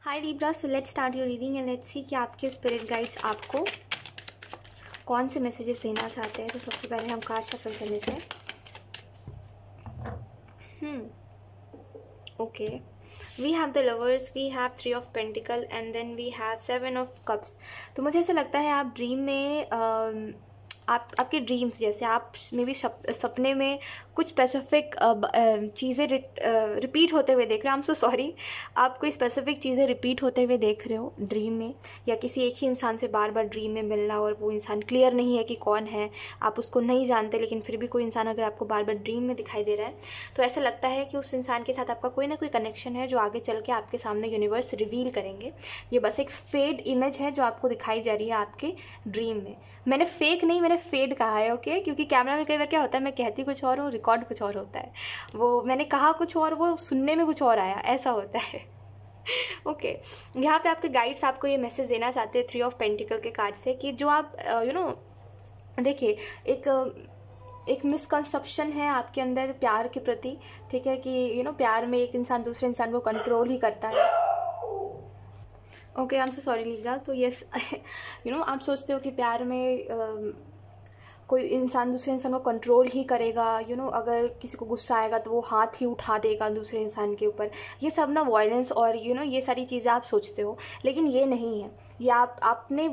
Hi Libra, so let's start your reading and let's see कि आपके spirit guides आपको कौन से मैसेजेस देना चाहते हैं। तो सबसे पहले हम कार्ड शफल कर लेते हैं। Okay, we have the lovers, we have 3 of pentacle and then we have 7 of cups. तो मुझे ऐसा लगता है आप ड्रीम में आपके ड्रीम्स जैसे आप मे बी सपने में कुछ स्पेसिफिक चीज़ें रिपीट होते हुए देख रहे हो। आई एम सो सॉरी, आप कोई स्पेसिफिक चीज़ें रिपीट होते हुए देख रहे हो ड्रीम में, या किसी एक ही इंसान से बार बार ड्रीम में मिलना और वो इंसान क्लियर नहीं है कि कौन है, आप उसको नहीं जानते, लेकिन फिर भी कोई इंसान अगर आपको बार बार ड्रीम में दिखाई दे रहा है तो ऐसा लगता है कि उस इंसान के साथ आपका कोई ना कोई कनेक्शन है जो आगे चल के आपके सामने यूनिवर्स रिवील करेंगे। ये बस एक फेड इमेज है जो आपको दिखाई जा रही है आपके ड्रीम में। मैंने फेक नहीं, मैंने फेड कहा है, ओके? क्योंकि कैमरा में कई बार क्या होता है, मैं कहती कुछ और हूँ, रिकॉर्ड कुछ और होता है, वो मैंने कहा कुछ और, वो सुनने में कुछ और आया, ऐसा होता है। ओके, यहाँ पे आपके गाइड्स आपको ये मैसेज देना चाहते हैं 3 ऑफ पेंटिकल के कार्ड से कि जो आप देखिए एक मिसकंसेप्शन है आपके अंदर प्यार के प्रति, ठीक है? कि प्यार में एक इंसान दूसरे इंसान को कंट्रोल ही करता है। Okay, I am so sorry Libra. तो यस, आप सोचते हो कि प्यार में कोई इंसान दूसरे इंसान को कंट्रोल ही करेगा, अगर किसी को गुस्सा आएगा तो वो हाथ ही उठा देगा दूसरे इंसान के ऊपर। ये सब ना वायलेंस और ये सारी चीज़ें आप सोचते हो, लेकिन ये नहीं है। ये आपने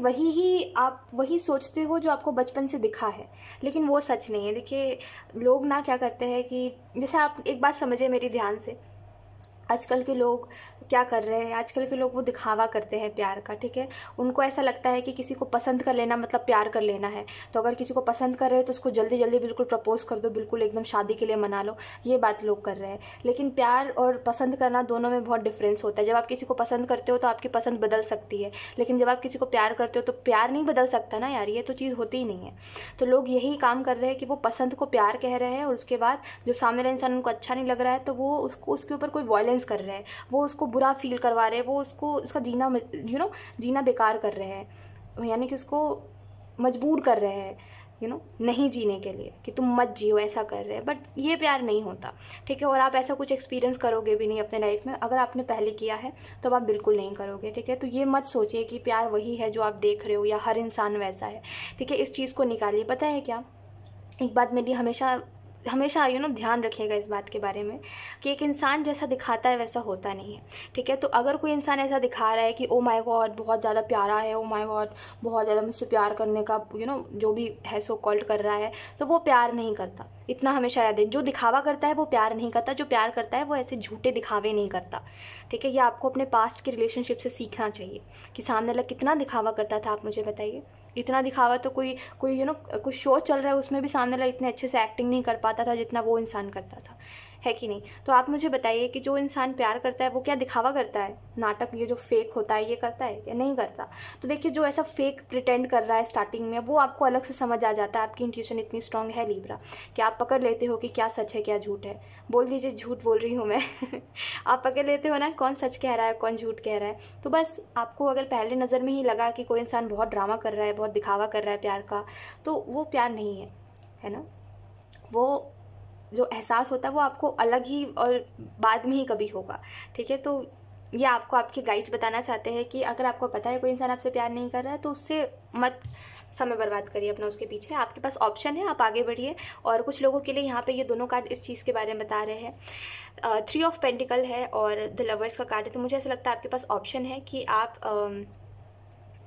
आप वही सोचते हो जो आपको बचपन से दिखा है, लेकिन वो सच नहीं है। देखिए, लोग ना क्या करते हैं कि जैसे आप एक बात समझे मेरी ध्यान से, आजकल के लोग क्या कर रहे हैं, आजकल के लोग वो दिखावा करते हैं प्यार का, ठीक है? उनको ऐसा लगता है कि किसी को पसंद कर लेना मतलब प्यार कर लेना है। तो अगर किसी को पसंद कर रहे हो तो उसको जल्दी जल्दी बिल्कुल प्रपोज कर दो, बिल्कुल एकदम शादी के लिए मना लो, ये बात लोग कर रहे हैं। लेकिन प्यार और पसंद करना दोनों में बहुत डिफरेंस होता है। जब आप किसी को पसंद करते हो तो आपकी पसंद बदल सकती है, लेकिन जब आप किसी को प्यार करते हो तो प्यार नहीं बदल सकता ना यार, ये तो चीज़ होती ही नहीं है। तो लोग यही काम कर रहे हैं कि वो पसंद को प्यार कह रहे हैं और उसके बाद जब सामने वाला इंसान उनको अच्छा नहीं लग रहा है तो वो उसके ऊपर कोई वायलेंस कर रहे हैं, वो उसको बुरा फील करवा रहे हैं, वो उसका जीना जीना बेकार कर रहे हैं, यानी कि उसको मजबूर कर रहे हैं नहीं जीने के लिए, कि तुम मत जियो, ऐसा कर रहे हैं। बट ये प्यार नहीं होता, ठीक है? और आप ऐसा कुछ एक्सपीरियंस करोगे भी नहीं अपने लाइफ में। अगर आपने पहले किया है तो आप बिल्कुल नहीं करोगे, ठीक है? तो ये मत सोचिए कि प्यार वही है जो आप देख रहे हो या हर इंसान वैसा है, ठीक है? इस चीज़ को निकालिए। पता है क्या, एक बात मेरी हमेशा ध्यान रखिएगा इस बात के बारे में कि एक इंसान जैसा दिखाता है वैसा होता नहीं है, ठीक है? तो अगर कोई इंसान ऐसा दिखा रहा है कि ओ माय गॉड बहुत ज़्यादा प्यारा है, ओ माय गॉड बहुत ज़्यादा मुझसे प्यार करने का जो भी है सो कॉल्ड कर रहा है, तो वो प्यार नहीं करता। इतना हमेशा याद है, जो दिखावा करता है वो प्यार नहीं करता, जो प्यार करता है वो ऐसे झूठे दिखावे नहीं करता, ठीक है? ये आपको अपने पास्ट के रिलेशनशिप से सीखना चाहिए कि सामने वाला कितना दिखावा करता था। आप मुझे बताइए, इतना दिखावा तो कोई कुछ शो चल रहा है उसमें भी सामने वाला इतने अच्छे से एक्टिंग नहीं कर पाता था जितना वो इंसान करता था, है कि नहीं? तो आप मुझे बताइए कि जो इंसान प्यार करता है वो क्या दिखावा करता है, नाटक ये जो फेक होता है ये करता है या नहीं करता? तो देखिए, जो ऐसा फेक प्रिटेंड कर रहा है स्टार्टिंग में, वो आपको अलग से समझ आ जाता है। आपकी इंट्यूशन इतनी स्ट्रांग है लिब्रा कि आप पकड़ लेते हो कि क्या सच है क्या झूठ है। बोल दीजिए झूठ बोल रही हूँ मैं। आप पकड़ लेते हो ना कौन सच कह रहा है कौन झूठ कह रहा है। तो बस आपको अगर पहले नज़र में ही लगा कि कोई इंसान बहुत ड्रामा कर रहा है, बहुत दिखावा कर रहा है प्यार का, तो वो प्यार नहीं है ना? वो जो एहसास होता है वो आपको अलग ही और बाद में ही कभी होगा, ठीक है? तो ये आपको आपके गाइड्स बताना चाहते हैं कि अगर आपको पता है कोई इंसान आपसे प्यार नहीं कर रहा है तो उससे मत समय बर्बाद करिए अपना उसके पीछे। आपके पास ऑप्शन है, आप आगे बढ़िए। और कुछ लोगों के लिए यहाँ पे ये दोनों कार्ड इस चीज़ के बारे में बता रहे हैं। 3 ऑफ पेंटिकल है और द लवर्स का कार्ड है। तो मुझे ऐसा लगता है आपके पास ऑप्शन है कि आप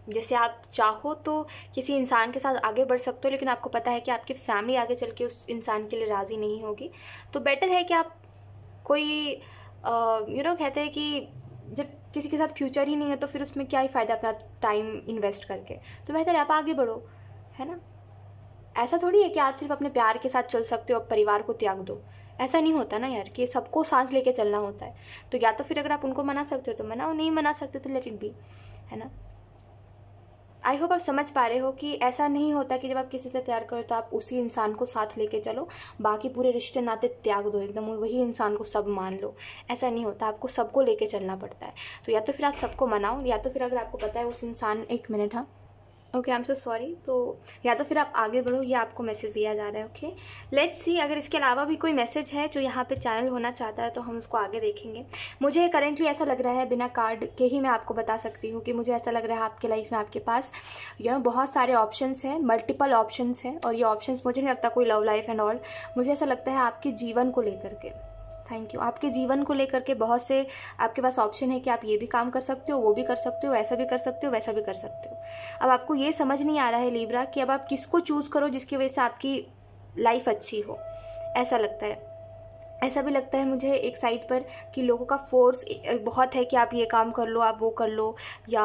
जैसे आप चाहो तो किसी इंसान के साथ आगे बढ़ सकते हो, लेकिन आपको पता है कि आपकी फैमिली आगे चल के उस इंसान के लिए राज़ी नहीं होगी। तो बेटर है कि आप कोई कहते हैं कि जब किसी के साथ फ्यूचर ही नहीं है तो फिर उसमें क्या ही फ़ायदा अपना टाइम इन्वेस्ट करके। तो बेहतर है आप आगे बढ़ो, है ना? ऐसा थोड़ी है कि आप सिर्फ अपने प्यार के साथ चल सकते हो, अब परिवार को त्याग दो। ऐसा नहीं होता ना यार, कि सबको साथ लेके चलना होता है। तो या तो फिर अगर आप उनको मना सकते हो तो मनाओ, नहीं मना सकते तो लेट इट बी, है ना? आई होप आप समझ पा रहे हो कि ऐसा नहीं होता कि जब आप किसी से प्यार करो तो आप उसी इंसान को साथ लेके चलो, बाकी पूरे रिश्ते नाते त्याग दो, एकदम वही इंसान को सब मान लो। ऐसा नहीं होता, आपको सबको लेके चलना पड़ता है। तो या तो फिर आप सबको मनाओ, या तो फिर अगर आपको पता है उस इंसान, एक मिनट, हाँ okay, I am so sorry. तो या तो फिर आप आगे बढ़ो या आपको मैसेज दिया जा रहा है। ओके, लेट्स सी, अगर इसके अलावा भी कोई मैसेज है जो यहाँ पे चैनल होना चाहता है तो हम उसको आगे देखेंगे। मुझे करेंटली ऐसा लग रहा है, बिना कार्ड के ही मैं आपको बता सकती हूँ कि मुझे ऐसा लग रहा है आपके लाइफ में आपके पास बहुत सारे ऑप्शंस हैं, मल्टीपल ऑप्शंस हैं। और ये ऑप्शंस मुझे नहीं लगता कोई लव लाइफ एंड ऑल, मुझे ऐसा लगता है आपके जीवन को लेकर के, थैंक यू, आपके जीवन को लेकर के बहुत से आपके पास ऑप्शन है कि आप ये भी काम कर सकते हो, वो भी कर सकते हो, ऐसा भी कर सकते हो, वैसा भी कर सकते हो। अब आपको ये समझ नहीं आ रहा है लिब्रा कि अब आप किसको चूज़ करो जिसकी वजह से आपकी लाइफ अच्छी हो। ऐसा लगता है, ऐसा भी लगता है मुझे एक साइड पर कि लोगों का फोर्स बहुत है कि आप ये काम कर लो, आप वो कर लो, या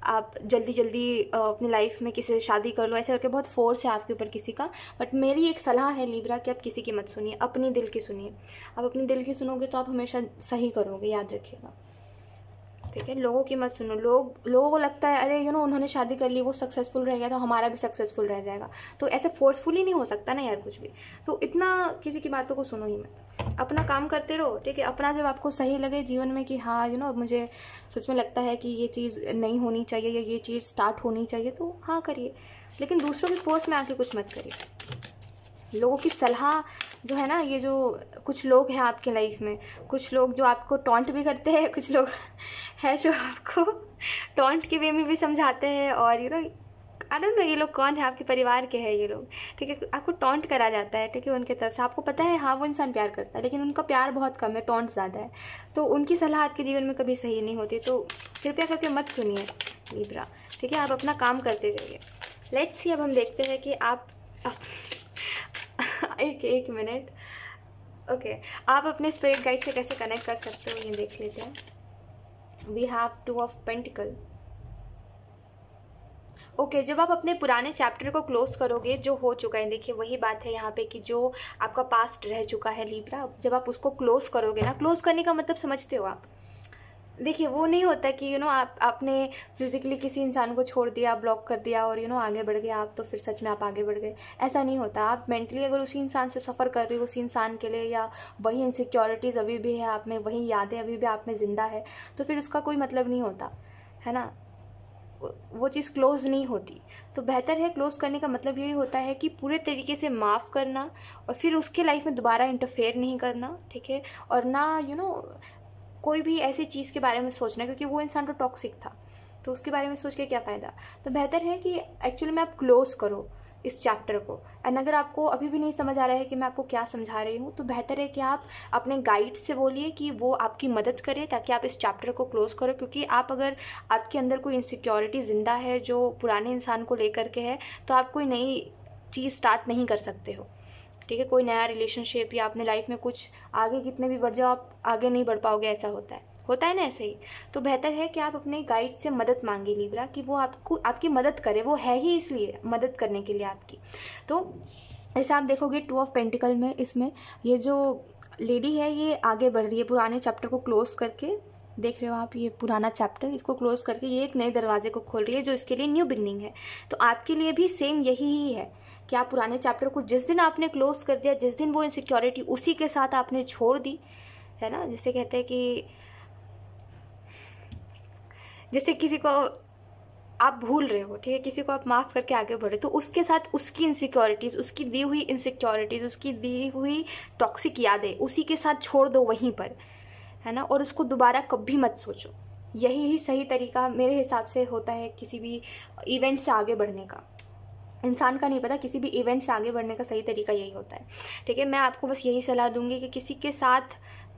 आप जल्दी जल्दी अपनी लाइफ में किसी से शादी कर लो, ऐसे करके बहुत फोर्स है आपके ऊपर किसी का। बट मेरी एक सलाह है लिब्रा कि आप किसी की मत सुनिए, अपनी दिल की सुनिए। आप अपनी दिल की सुनोगे तो आप हमेशा सही करोगे, याद रखिएगा, ठीक है। लोगों की मत सुनो। लोगों को लगता है अरे उन्होंने शादी कर ली, वो सक्सेसफुल रह गया तो हमारा भी सक्सेसफुल रह जाएगा। तो ऐसे फोर्सफुली नहीं हो सकता ना यार कुछ भी। तो इतना किसी की बातों को सुनो ही मत, अपना काम करते रहो, ठीक है। अपना जब आपको सही लगे जीवन में कि हाँ मुझे सच में लगता है कि ये चीज़ नहीं होनी चाहिए या ये चीज़ स्टार्ट होनी चाहिए, तो हाँ करिए, लेकिन दूसरों की फोर्स में आके कुछ मत करिए। लोगों की सलाह जो है ना, ये जो कुछ लोग हैं आपके लाइफ में, कुछ लोग जो आपको टॉन्ट भी करते हैं, कुछ लोग हैं जो आपको टॉन्ट के वे में भी समझाते हैं, और आई डोंट नो ये लोग कौन है, आपके परिवार के हैं ये लोग, ठीक है। आपको टॉन्ट करा जाता है, ठीक है, उनके तरफ से। आपको पता है हाँ वो इंसान प्यार करता है, लेकिन उनका प्यार बहुत कम है, टॉन्ट ज़्यादा है। तो उनकी सलाह आपके जीवन में कभी सही नहीं होती, तो कृपया करके मत सुनिए लिब्रा, ठीक है। आप अपना काम करते जाइए। लेट्स सी, अब हम देखते हैं कि आप एक मिनट, ओके, आप अपने स्पिरिट गाइड से कैसे कनेक्ट कर सकते हो ये देख लेते हैं। We have 2 of pentacle. Okay, जब आप अपने पुराने चैप्टर को क्लोज करोगे, जो हो चुका है, देखिए वही बात है यहाँ पे कि जो आपका पास्ट रह चुका है लिब्रा, जब आप उसको क्लोज करोगे ना, क्लोज करने का मतलब समझते हो आप, देखिए वो नहीं होता कि आपने फिजिकली किसी इंसान को छोड़ दिया, ब्लॉक कर दिया और आगे बढ़ गए आप, तो फिर सच में आप आगे बढ़ गए, ऐसा नहीं होता। आप मेंटली अगर उसी इंसान से सफ़र कर रहे हो, उसी इंसान के लिए, या वही इनसिक्योरिटीज़ अभी भी है आप में, वही यादें अभी भी आप में ज़िंदा है, तो फिर उसका कोई मतलब नहीं होता है ना, वो चीज़ क्लोज नहीं होती। तो बेहतर है, क्लोज करने का मतलब यही होता है कि पूरे तरीके से माफ़ करना और फिर उसके लाइफ में दोबारा इंटरफेयर नहीं करना, ठीक है। और ना कोई भी ऐसी चीज़ के बारे में सोचना, क्योंकि वो इंसान तो टॉक्सिक था, तो उसके बारे में सोच के क्या फ़ायदा। तो बेहतर है कि एक्चुअली में आप क्लोज करो इस चैप्टर को। एंड अगर आपको अभी भी नहीं समझ आ रहा है कि मैं आपको क्या समझा रही हूँ, तो बेहतर है कि आप अपने गाइड से बोलिए कि वो आपकी मदद करें ताकि आप इस चैप्टर को क्लोज करो। क्योंकि आप अगर आपके अंदर कोई इनसिक्योरिटी ज़िंदा है जो पुराने इंसान को लेकर के है, तो आप कोई नई चीज़ स्टार्ट नहीं कर सकते हो, ठीक है। कोई नया रिलेशनशिप या अपने लाइफ में कुछ आगे कितने भी बढ़ जाओ, आप आगे नहीं बढ़ पाओगे, ऐसा होता है ना ऐसे ही। तो बेहतर है कि आप अपने गाइड से मदद मांगिए लिब्रा, कि वो आपकी मदद करे, वो है ही इसलिए मदद करने के लिए आपकी। तो ऐसा आप देखोगे 2 ऑफ पेंटिकल में, इसमें ये जो लेडी है ये आगे बढ़ रही है, पुराने चैप्टर को क्लोज करके, देख रहे हो आप ये पुराना चैप्टर, इसको क्लोज करके ये एक नए दरवाजे को खोल रही है जो इसके लिए न्यू बिगनिंग है। तो आपके लिए भी सेम यही ही है कि आप पुराने चैप्टर को जिस दिन आपने क्लोज कर दिया, जिस दिन वो इनसिक्योरिटी उसी के साथ आपने छोड़ दी, है ना, जिसे कहते हैं कि जैसे किसी को आप भूल रहे हो, ठीक है, किसी को आप माफ़ करके आगे बढ़े, तो उसके साथ उसकी इनसिक्योरिटीज़, उसकी दी हुई इनसिक्योरिटीज़, उसकी दी हुई टॉक्सिक यादें उसी के साथ छोड़ दो वहीं पर, है ना, और उसको दोबारा कभी मत सोचो। यही ही सही तरीका मेरे हिसाब से होता है किसी भी इवेंट से आगे बढ़ने का। इंसान का नहीं पता, किसी भी इवेंट से आगे बढ़ने का सही तरीका यही होता है, ठीक है। मैं आपको बस यही सलाह दूंगी कि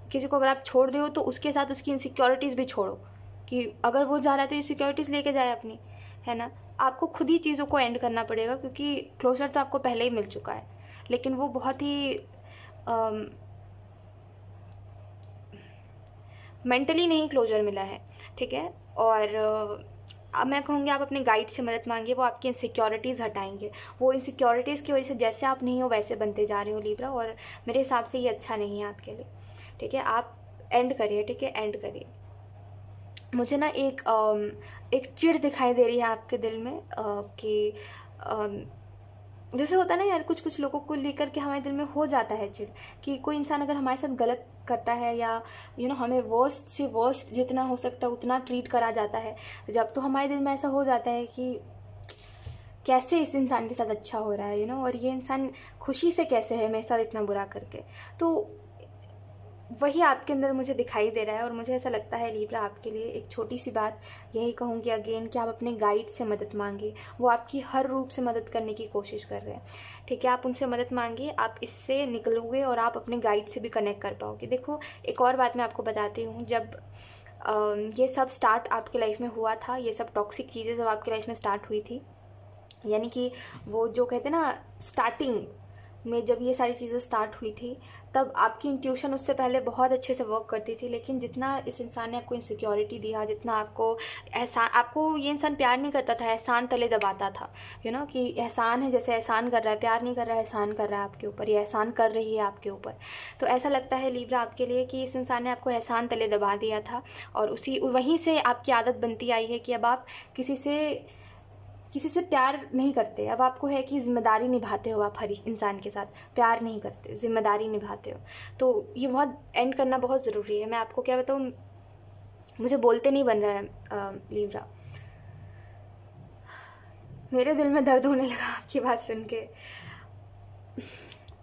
किसी को अगर आप छोड़ रहे हो तो उसके साथ उसकी इनसिक्योरिटीज़ भी छोड़ो, कि अगर वो जा रहा है तो इनसिक्योरिटीज़ लेके जाए अपनी, है ना। आपको खुद ही चीज़ों को एंड करना पड़ेगा, क्योंकि क्लोजर तो आपको पहले ही मिल चुका है, लेकिन वो बहुत ही मेंटली नहीं क्लोजर मिला है, ठीक है। और अब मैं कहूँगी आप अपने गाइड से मदद मांगिए, वो आपकी इनसिक्योरिटीज़ हटाएंगे। वो इनसिक्योरिटीज़ की वजह से जैसे आप नहीं हो वैसे बनते जा रहे हो लिब्रा, और मेरे हिसाब से ये अच्छा नहीं है आपके लिए, ठीक है। आप एंड करिए, ठीक है, एंड करिए। मुझे ना एक चिढ़ दिखाई दे रही है आपके दिल में, कि जैसे होता है ना यार, कुछ लोगों को लेकर के हमारे दिल में हो जाता है चिढ़, कि कोई इंसान अगर हमारे साथ गलत करता है या हमें वर्स्ट से वर्स्ट जितना हो सकता है उतना ट्रीट करा जाता है, जब तो हमारे दिल में ऐसा हो जाता है कि कैसे इस इंसान के साथ अच्छा हो रहा है, और ये इंसान खुशी से कैसे है मेरे साथ इतना बुरा करके। तो वही आपके अंदर मुझे दिखाई दे रहा है। और मुझे ऐसा लगता है लिब्रा, आपके लिए एक छोटी सी बात यही कहूँगी अगेन, कि आप अपने गाइड से मदद मांगिए। वो आपकी हर रूप से मदद करने की कोशिश कर रहे हैं, ठीक है। आप उनसे मदद मांगिए, आप इससे निकलोगे और आप अपने गाइड से भी कनेक्ट कर पाओगे। देखो, एक और बात मैं आपको बताती हूँ, जब ये सब स्टार्ट आपके लाइफ में हुआ था, ये सब टॉक्सिक चीज़ें जब आपके लाइफ में स्टार्ट हुई थी, यानी कि वो जो कहते हैं ना, स्टार्टिंग में जब ये सारी चीज़ें स्टार्ट हुई थी, तब आपकी इंट्यूशन उससे पहले बहुत अच्छे से वर्क करती थी। लेकिन जितना इस इंसान ने आपको इनसिक्योरिटी दिया, जितना आपको ये इंसान प्यार नहीं करता था, एहसान तले दबाता था, कि एहसान है, जैसे एहसान कर रहा है, प्यार नहीं कर रहा है, एहसान कर रहा है आपके ऊपर, या एहसान कर रही है आपके ऊपर। तो ऐसा लगता है लिब्रा आपके लिए कि इस इंसान ने आपको एहसान तले दबा दिया था, और वहीं से आपकी आदत बनती आई है कि अब आप किसी से प्यार नहीं करते। अब आपको है कि जिम्मेदारी निभाते हो, आप हर इंसान के साथ प्यार नहीं करते, जिम्मेदारी निभाते हो। तो ये बहुत एंड करना बहुत ज़रूरी है। मैं आपको क्या बताऊँ, मुझे बोलते नहीं बन रहा है लिब्रा, मेरे दिल में दर्द होने लगा आपकी बात सुन के।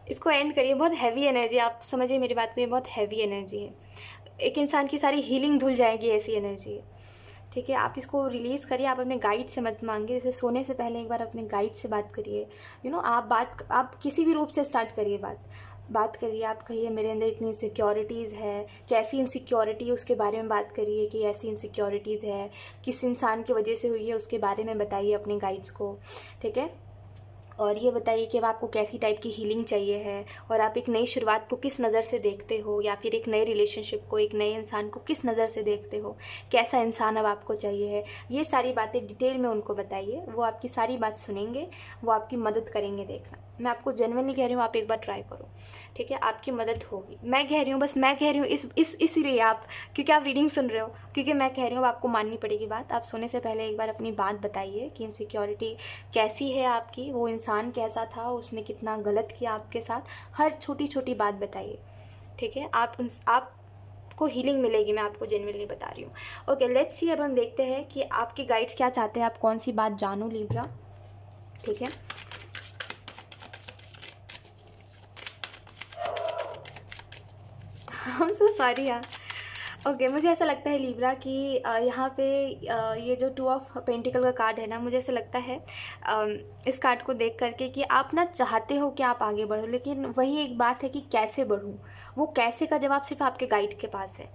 इसको एंड करिए। बहुत हैवी एनर्जी, आप समझिए मेरी बात को, ये बहुत हैवी एनर्जी है। एक इंसान की सारी हीलिंग धुल जाएगी, ऐसी एनर्जी है, ठीक है। आप इसको रिलीज़ करिए। आप अपने गाइड से मत मांगिए। जैसे सोने से पहले एक बार अपने गाइड से बात करिए। आप किसी भी रूप से स्टार्ट करिए बात करिए। आप कहिए मेरे अंदर इतनी इनसिक्योरिटीज़ है, कैसी इनसिक्योरिटी है उसके बारे में बात करिए, कि ऐसी इनसिक्योरिटीज़ है, किस इंसान की वजह से हुई है, उसके बारे में बताइए अपने गाइड्स को, ठीक है। और ये बताइए कि अब आपको कैसी टाइप की हीलिंग चाहिए है, और आप एक नई शुरुआत को किस नज़र से देखते हो, या फिर एक नए रिलेशनशिप को, एक नए इंसान को किस नज़र से देखते हो, कैसा इंसान अब आपको चाहिए है। ये सारी बातें डिटेल में उनको बताइए। वो आपकी सारी बात सुनेंगे, वो आपकी मदद करेंगे। देखना, मैं आपको जेन्युइनली कह रही हूँ, आप एक बार ट्राई करो, ठीक है। आपकी मदद होगी। मैं कह रही हूँ, बस मैं कह रही हूँ इसीलिए आप, क्योंकि आप रीडिंग सुन रहे हो, क्योंकि मैं कह रही हूँ, आपको माननी पड़ेगी बात। आप सोने से पहले एक बार अपनी बात बताइए कि इनसिक्योरिटी कैसी है आपकी, वो इंसान कैसा था, उसने कितना गलत किया आपके साथ, हर छोटी छोटी बात बताइए, ठीक है। आपको हीलिंग मिलेगी, मैं आपको जेन्युइनली बता रही हूँ। Okay, let's see. अब हम देखते हैं कि आपके गाइड्स क्या चाहते हैं, आप कौन सी बात जानो लिब्रा, ठीक है। I'm so sorry यार। ओके, मुझे ऐसा लगता है लिब्रा कि यहाँ पे ये जो 2 ऑफ पेंटिकल का कार्ड है ना, मुझे ऐसा लगता है इस कार्ड को देख करके कि आप ना चाहते हो कि आप आगे बढ़ो, लेकिन वही एक बात है कि कैसे बढ़ूँ। वो कैसे का जवाब सिर्फ आपके गाइड के पास है।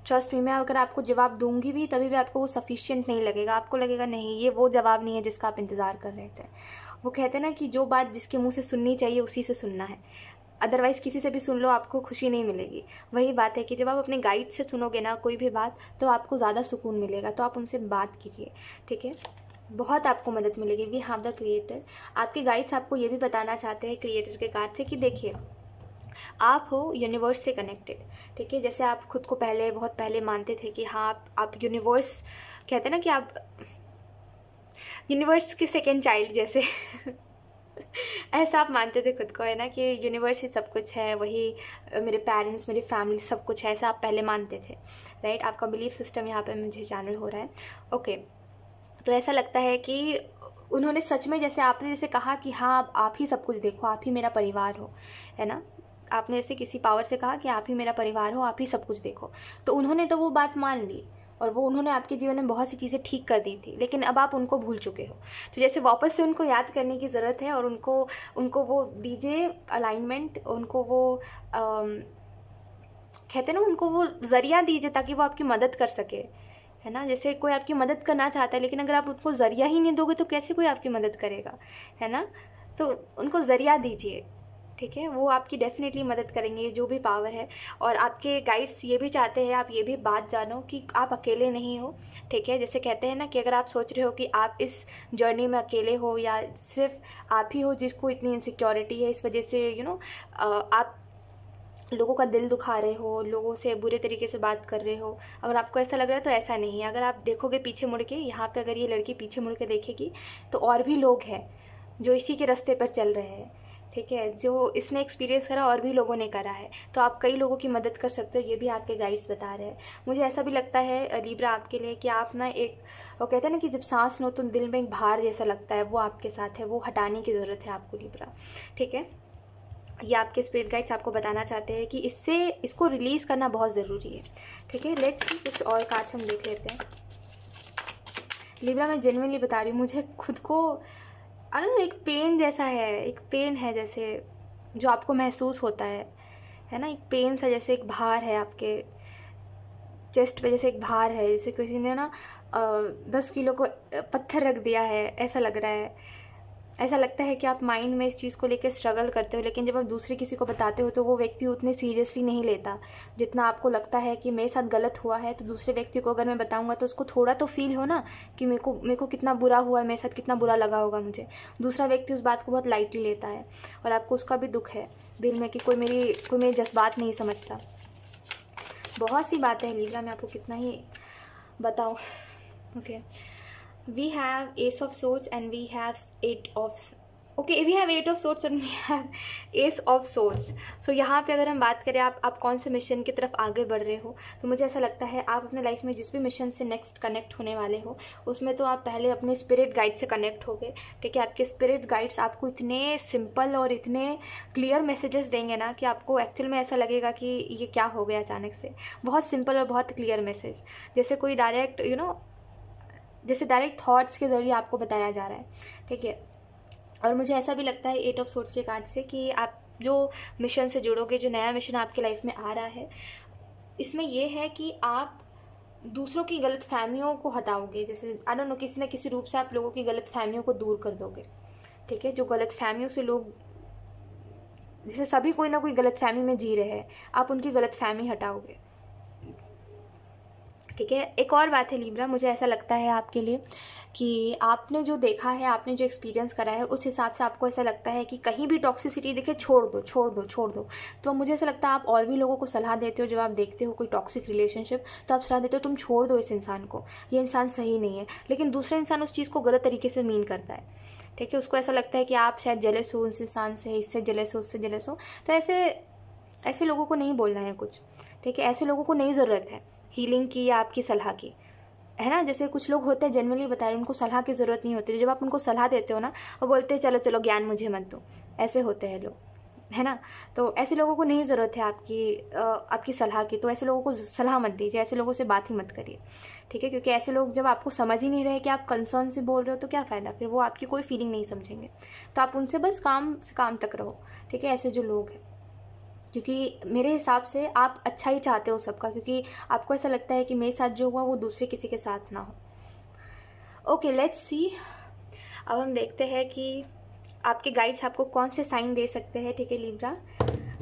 ट्रस्ट मी, मैं अगर आपको जवाब दूंगी भी तभी भी आपको वो सफिशिएंट नहीं लगेगा। आपको लगेगा नहीं, ये वो जवाब नहीं है जिसका आप इंतज़ार कर रहे थे। वो कहते हैं ना कि जो बात जिसके मुँह से सुननी चाहिए उसी से सुनना है, अदरवाइज़ किसी से भी सुन लो आपको खुशी नहीं मिलेगी। वही बात है कि जब आप अपने गाइड से सुनोगे ना कोई भी बात, तो आपको ज़्यादा सुकून मिलेगा। तो आप उनसे बात कीजिए, ठीक है। बहुत आपको मदद मिलेगी। We have the creator. आपके गाइड्स आपको ये भी बताना चाहते हैं क्रिएटर के कार्ड से कि देखिए, आप हो यूनिवर्स से कनेक्टेड, ठीक है। जैसे आप खुद को बहुत पहले मानते थे कि हाँ आप यूनिवर्स, कहते हैं ना कि आप यूनिवर्स के सेकेंड चाइल्ड जैसे ऐसा आप मानते थे खुद को, है ना, कि यूनिवर्स ही सब कुछ है, वही मेरे पेरेंट्स, मेरी फैमिली सब कुछ है, ऐसा आप पहले मानते थे, राइट। आपका बिलीफ सिस्टम यहाँ पे मुझे चैनल हो रहा है। ओके, तो ऐसा लगता है कि उन्होंने सच में, जैसे आपने जैसे कहा कि हाँ आप ही सब कुछ देखो, आप ही मेरा परिवार हो, है ना। आपने ऐसे किसी पावर से कहा कि आप ही मेरा परिवार हो, आप ही सब कुछ देखो, तो उन्होंने तो वो बात मान ली, और वो उन्होंने आपके जीवन में बहुत सी चीज़ें ठीक कर दी थी, लेकिन अब आप उनको भूल चुके हो। तो जैसे वापस से उनको याद करने की ज़रूरत है, और उनको वो दीजिए अलाइनमेंट, उनको वो कहते हैं ना, उनको वो ज़रिया दीजिए ताकि वो आपकी मदद कर सके, है ना। जैसे कोई आपकी मदद करना चाहता है, लेकिन अगर आप उनको ज़रिया ही नहीं दोगे तो कैसे कोई आपकी मदद करेगा, है ना। तो उनको ज़रिया दीजिए, ठीक है। वो आपकी डेफिनेटली मदद करेंगे, जो भी पावर है। और आपके गाइड्स ये भी चाहते हैं, आप ये भी बात जानो कि आप अकेले नहीं हो, ठीक है। जैसे कहते हैं ना कि अगर आप सोच रहे हो कि आप इस जर्नी में अकेले हो, या सिर्फ आप ही हो जिसको इतनी इनसिक्योरिटी है, इस वजह से आप लोगों का दिल दुखा रहे हो, लोगों से बुरे तरीके से बात कर रहे हो, अगर आपको ऐसा लग रहा है तो ऐसा नहीं है। अगर आप देखोगे पीछे मुड़ के, यहाँ पे अगर ये लड़की पीछे मुड़ के देखेगी तो और भी लोग हैं जो इसी के रास्ते पर चल रहे हैं, ठीक है, जो इसने एक्सपीरियंस करा और भी लोगों ने करा है, तो आप कई लोगों की मदद कर सकते हो, ये भी आपके गाइड्स बता रहे हैं। मुझे ऐसा भी लगता है लिब्रा आपके लिए कि आप ना एक, वो कहते हैं ना कि जब सांस लो तो दिल में एक भार जैसा लगता है, वो आपके साथ है, वो हटाने की ज़रूरत है आपको लिब्रा। ठीक है, ये आपके स्पिरिट गाइड्स आपको बताना चाहते हैं कि इसको रिलीज़ करना बहुत ज़रूरी है। ठीक है, लेट्स सी कुछ और कार्ड्स हम देख लेते हैं। लिब्रा मैं जेन्युइनली बता रही हूँ, मुझे खुद को आई डोंट नो, एक पेन जैसा है, एक पेन है जैसे जो आपको महसूस होता है ना, एक पेन सा, जैसे एक भार है आपके चेस्ट पे, जैसे एक भार है, जैसे किसी ने ना 10 किलो को पत्थर रख दिया है, ऐसा लग रहा है। ऐसा लगता है कि आप माइंड में इस चीज़ को लेकर स्ट्रगल करते हो, लेकिन जब आप दूसरे किसी को बताते हो तो वो व्यक्ति उतने सीरियसली नहीं लेता जितना आपको लगता है कि मेरे साथ गलत हुआ है। तो दूसरे व्यक्ति को अगर मैं बताऊंगा तो उसको थोड़ा तो फील हो ना कि मेरे को कितना बुरा हुआ है, मेरे साथ कितना बुरा लगा होगा मुझे। दूसरा व्यक्ति उस बात को बहुत लाइटली लेता है और आपको उसका भी दुख है दिल में कि कोई मेरे जज्बात नहीं समझता। बहुत सी बातें हैं लिब्रा, मैं आपको कितना ही बताऊँ। Okay, we have ace of swords and we have 8 of we have 8 of swords and we have ace of swords। so यहाँ पे अगर हम बात करें आप कौन से मिशन की तरफ आगे बढ़ रहे हो, तो मुझे ऐसा लगता है आप अपने लाइफ में जिस भी मिशन से नेक्स्ट कनेक्ट होने वाले हो उसमें तो आप पहले अपने स्पिरिट गाइड से कनेक्ट हो गए। ठीक है, आपके स्पिरिट गाइड्स आपको इतने सिंपल और इतने क्लियर मैसेजेस देंगे ना कि आपको एक्चुअल में ऐसा लगेगा कि ये क्या हो गया अचानक से। बहुत सिंपल और बहुत क्लियर मैसेज, जैसे कोई डायरेक्ट जैसे डायरेक्ट थॉट्स के ज़रिए आपको बताया जा रहा है। ठीक है, और मुझे ऐसा भी लगता है 8 ऑफ सोर्ड्स के कार्ड से कि आप जो मिशन से जुड़ोगे, जो नया मिशन आपके लाइफ में आ रहा है, इसमें यह है कि आप दूसरों की गलत फहमियों को हटाओगे। जैसे आई डोंट नो, किसी न किसी रूप से आप लोगों की गलत फहमियों को दूर कर दोगे। ठीक है, जो गलत फहमियों से लोग, जैसे सभी कोई ना कोई गलत फहमी में जी रहे हैं, आप उनकी गलत फहमी हटाओगे। ठीक है, एक और बात है लिब्रा, मुझे ऐसा लगता है आपके लिए कि आपने जो देखा है, आपने जो एक्सपीरियंस करा है, उस हिसाब से आपको ऐसा लगता है कि कहीं भी टॉक्सिसिटी दिखे छोड़ दो छोड़ दो छोड़ दो। तो मुझे ऐसा लगता है आप और भी लोगों को सलाह देते हो, जब आप देखते हो कोई टॉक्सिक रिलेशनशिप तो आप सलाह देते हो तुम छोड़ दो इस इंसान को, ये इंसान सही नहीं है, लेकिन दूसरा इंसान उस चीज़ को गलत तरीके से मीन करता है। ठीक है, उसको ऐसा लगता है कि आप शायद जेलस हो उस इंसान से, इससे जेलस हो, उससे जेलस हो। तो ऐसे लोगों को नहीं बोलना है कुछ। ठीक है, ऐसे लोगों को नहीं ज़रूरत है हीलिंग की या आपकी सलाह की, है ना। जैसे कुछ लोग होते हैं जनरली बता रहे, उनको सलाह की ज़रूरत नहीं होती, जब आप उनको सलाह देते हो ना वो बोलते हैं चलो चलो ज्ञान मुझे मत दो। ऐसे होते हैं लोग, है ना। तो ऐसे लोगों को नहीं ज़रूरत है आपकी सलाह की, तो ऐसे लोगों को सलाह मत दीजिए, ऐसे लोगों से बात ही मत करिए। ठीक है, क्योंकि ऐसे लोग जब आपको समझ ही नहीं रहे कि आप कंसर्न से बोल रहे हो तो क्या फ़ायदा, फिर वो आपकी कोई फीलिंग नहीं समझेंगे। तो आप उनसे बस काम से काम तक रहो। ठीक है, ऐसे जो लोग हैं, क्योंकि मेरे हिसाब से आप अच्छा ही चाहते हो सबका, क्योंकि आपको ऐसा लगता है कि मेरे साथ जो हुआ वो दूसरे किसी के साथ ना हो। ओके, लेट्स सी, अब हम देखते हैं कि आपके गाइड्स आपको कौन से साइन दे सकते हैं। ठीक है लिब्रा,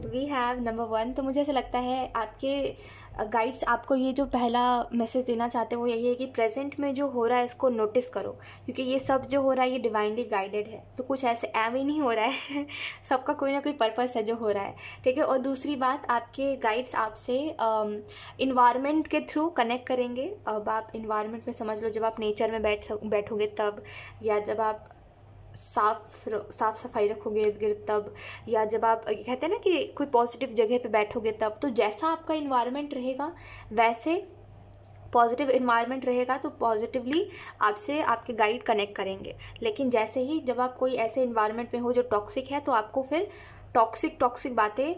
वी हैव नंबर 1। तो मुझे ऐसा लगता है आपके गाइड्स आपको ये जो पहला मैसेज देना चाहते हैं वो यही है कि प्रेजेंट में जो हो रहा है इसको नोटिस करो, क्योंकि ये सब जो हो रहा है ये डिवाइनली गाइडेड है। तो कुछ ऐसे एम ही नहीं हो रहा है सबका कोई ना कोई पर्पस है जो हो रहा है। ठीक है, और दूसरी बात, आपके गाइड्स आपसे इन्वायरमेंट के थ्रू कनेक्ट करेंगे। अब आप इन्वायरमेंट में समझ लो, जब आप नेचर में बैठोगे तब, या जब आप साफ सफाई रखोगे इर्द गिर्द तब, या जब आप कहते हैं ना कि कोई पॉजिटिव जगह पे बैठोगे तब। तो जैसा आपका इन्वायरमेंट रहेगा वैसे पॉजिटिव इन्वायरमेंट रहेगा, तो पॉजिटिवली आपसे आपके गाइड कनेक्ट करेंगे। लेकिन जैसे ही जब आप कोई ऐसे इन्वायरमेंट में हो जो टॉक्सिक है, तो आपको फिर टॉक्सिक बातें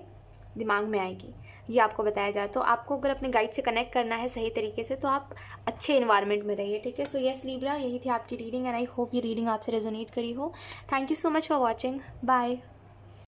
दिमाग में आएगी, ये आपको बताया जाए। तो आपको अगर अपने गाइड से कनेक्ट करना है सही तरीके से, तो आप अच्छे इन्वायरमेंट में रहिए। ठीक है, सो यस लिब्रा, यही थी आपकी रीडिंग एंड आई होप ये रीडिंग आपसे रेजोनेट करी हो। Thank you so much for watching, bye.